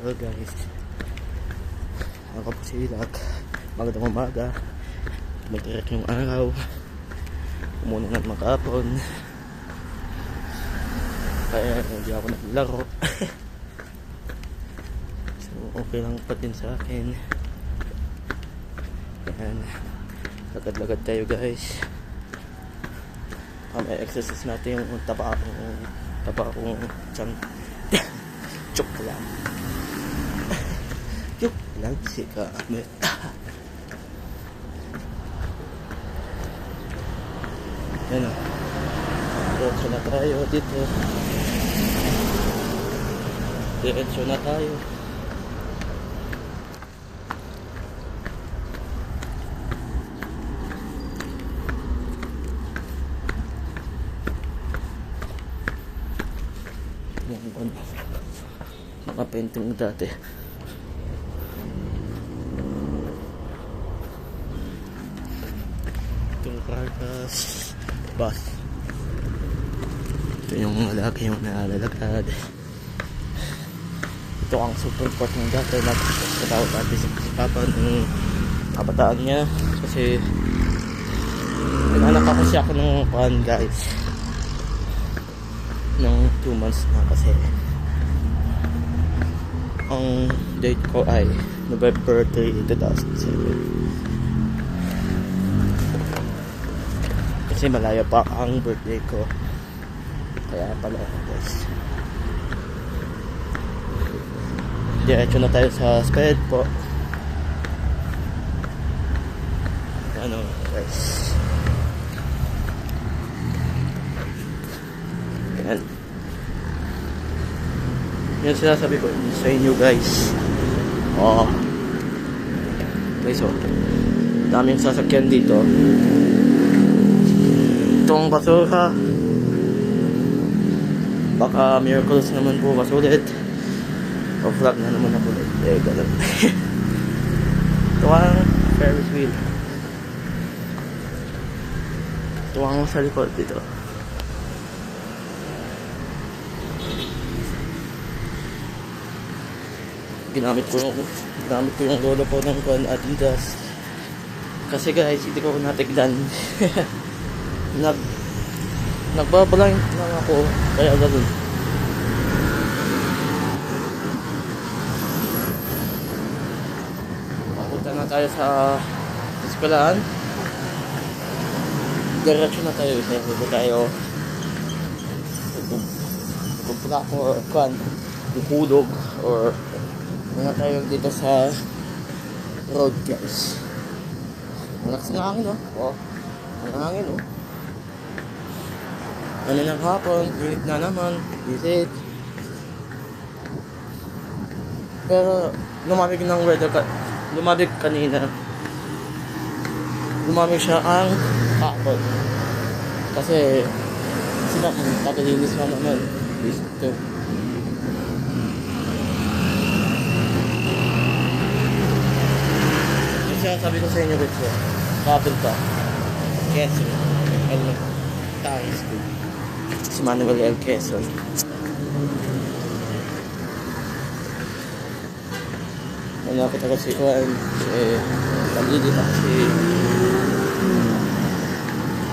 Hello guys, ako po si Ilak. Magandang umaga. Magdiret yung araw. Umuna ng makapon. Kaya hindi ako naglaro. So okay lang pa din sa akin. Ayan, lagad-lagad tayo guys. May exercise natin yung taba akong tiyang. Joke lang. Joke lang si Kamet. Yan o. Diretso na tayo dito. Diretso na tayo. Yan o. Mga painting dati. Itong Cargas bus. Ito yung lalaki yung nalalagad. Ito ang support ng dati. Nagkatawag dati si Papa ng kabataan niya. Kasi naghanap ako siya ako ng pan guys. Ng 2 months na kasi. Ang date ko ay November 3, 2007. Kasi malayo pa ang birthday ko. Kaya pala guys. Diretso na tayo sa sped po. Ano guys. Yan. Yan sinasabi ko sa inyo guys. Guys daming sasakyan dito. Itong basura baka miracles naman po ulit. O vlog na naman ako ulit. Ganun. Ito ang Ferris wheel. Ito ang sa likod dito. Ginamit ko yung lolo po ng Adidas. Kasi guys, hindi ko natigdan. Nagbabalang lang ako. Kaya gano'n. Papunta na tayo sa eskwelahan. Diretso na tayo. Hindi tayo pupunta ako or hulog or mga tayo dito sa road guys. Malakas na hangin ang hangin ano ng hapon, init na naman, visit. Pero lumamig ng weather lumamig kanina. Lumamig siya ang hapon. Kasi sila tagalinis na naman. Dito. Sabi ko sa inyo dito, papunta Quezon, High School, si Manuel L. Quezon. Malapit ako si Juan, Pagili ako si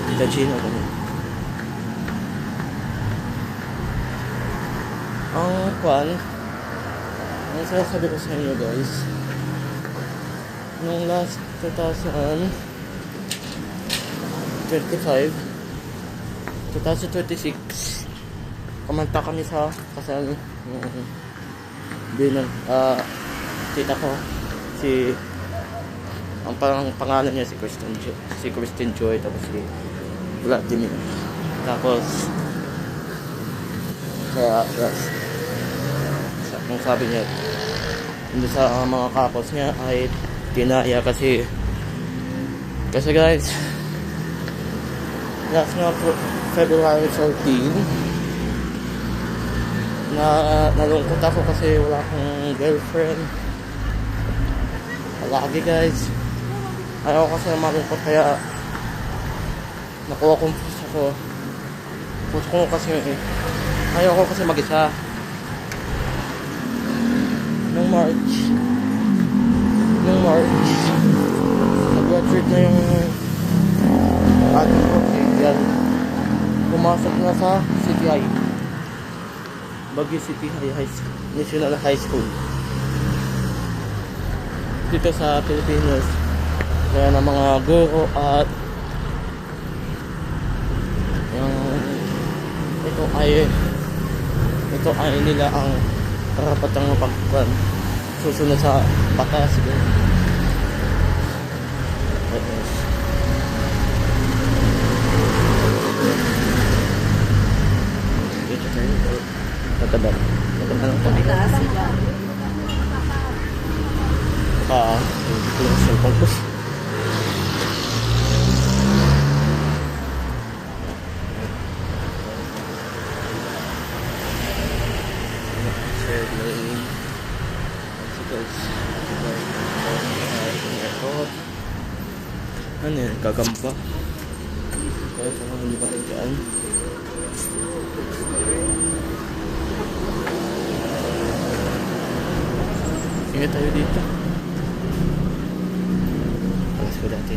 Tita Gina. Ang Juan, ang sasabi ko sa inyo guys, nung last 2026 kumanta kami sa kasal tita ko ang pangalan niya si Christine Joy tapos si Vladimir tapos kaya nung sabi niya hindi sa mga couples niya ay kinaya kasi guys last na February 14 nalungkot ako kasi wala akong girlfriend lagi guys. Ayaw kasi malungkot kaya nakuha kong puso ko kasi ayaw ko kasi mag-isa. Nung sa CTI. Baguio City High School, National High School. Dito sa Pilipinas. Kaya ng mga guro at yung ito ay nila ang karapatang mapagkuhan susunod sa batas. Dito tayo. Mataba. Mataba ng tabi. Hindi ko lang cellphone ko. Ano yan? Gagampa. Kaya kung hindi ba rin dyan. Ingat tayo dito. Alas ko dati.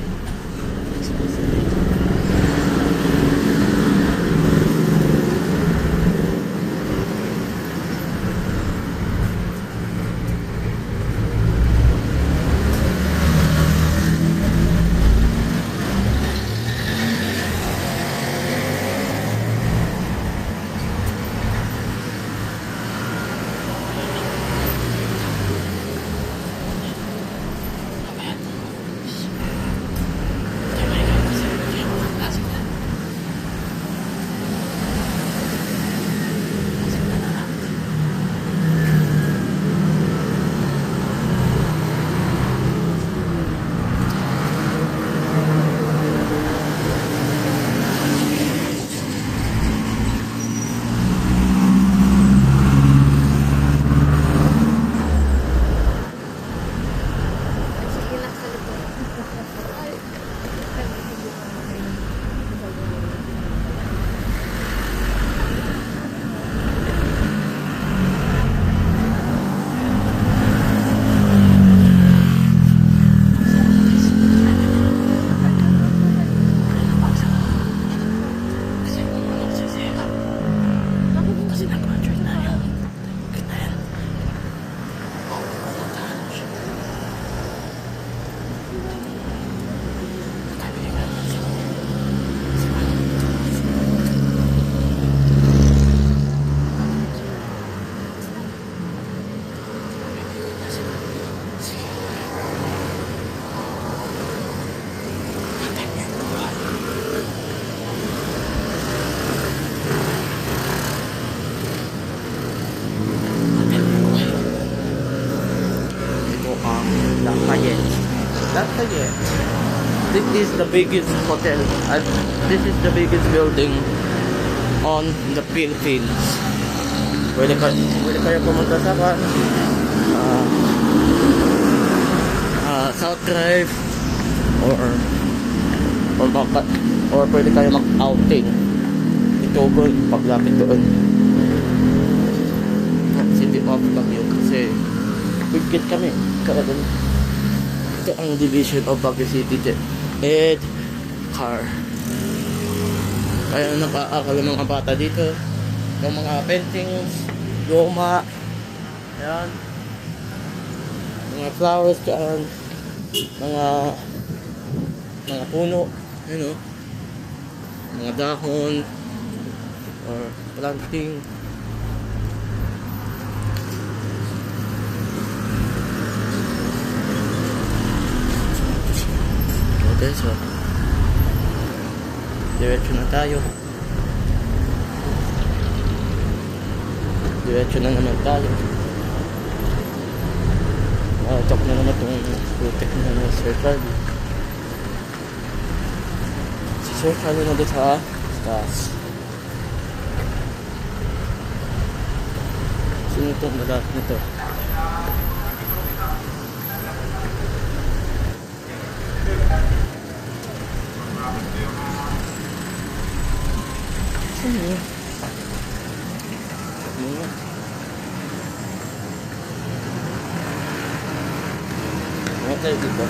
Lafayette. This is the biggest hotel and this is the biggest building on the Philippines. Pwede kayo pumunta sa South Drive or pwede kayo mag-outing Itogon paglapit doon City of Baguio kasi bigit kami kaya doon. Ito ang division of Baguio City Ed Car. Kaya nakaakala ng mga bata dito ng mga paintings, luma, ayan, mga flowers dyan, mga puno, you know, mga dahon or planting. Okay, so diretso na tayo. Diretso na naman tayo. Talk na naman itong putik na ng Sir Carly. Si Sir Carly na doon sa taas. Sino itong malat nito? Sino yun? Tayo dito.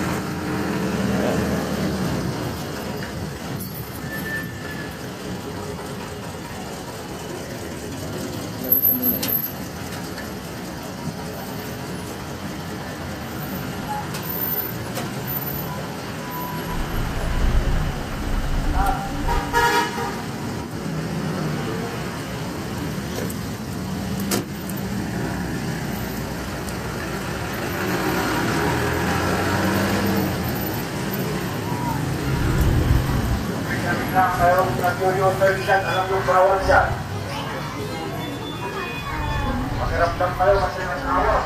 Studio 30 dyan, alam yung bawal dyan. Pakiramdam kayo kasi mas awa.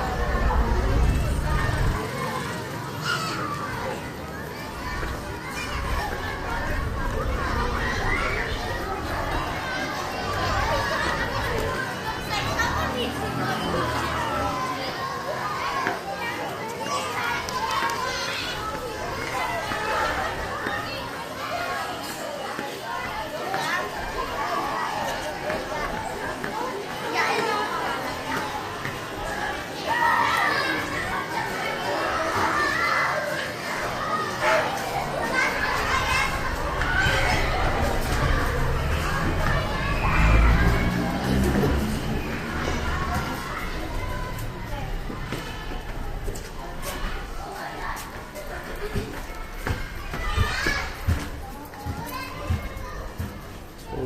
So,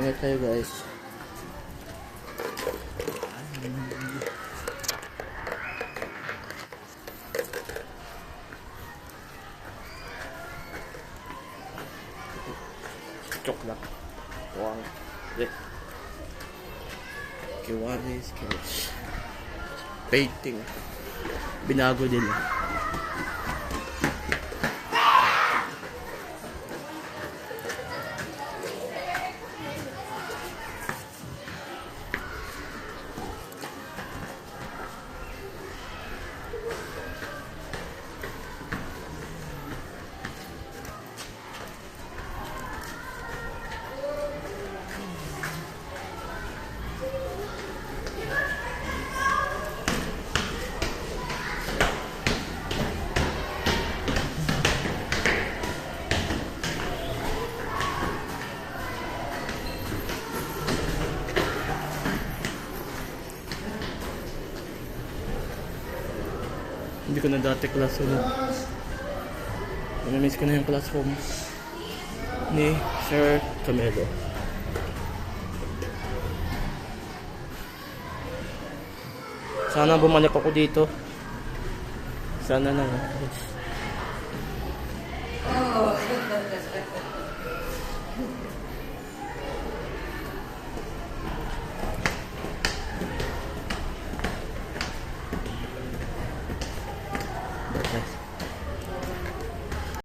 ingat kayo guys. Joke lang. Wow. Kiwanis, kiwanis. Painting. Binago nila. Hindi ko na dati classroom. Namimiss ko na yung classroom ni Sir Camelo. Sana bumalik ako dito. Sana na.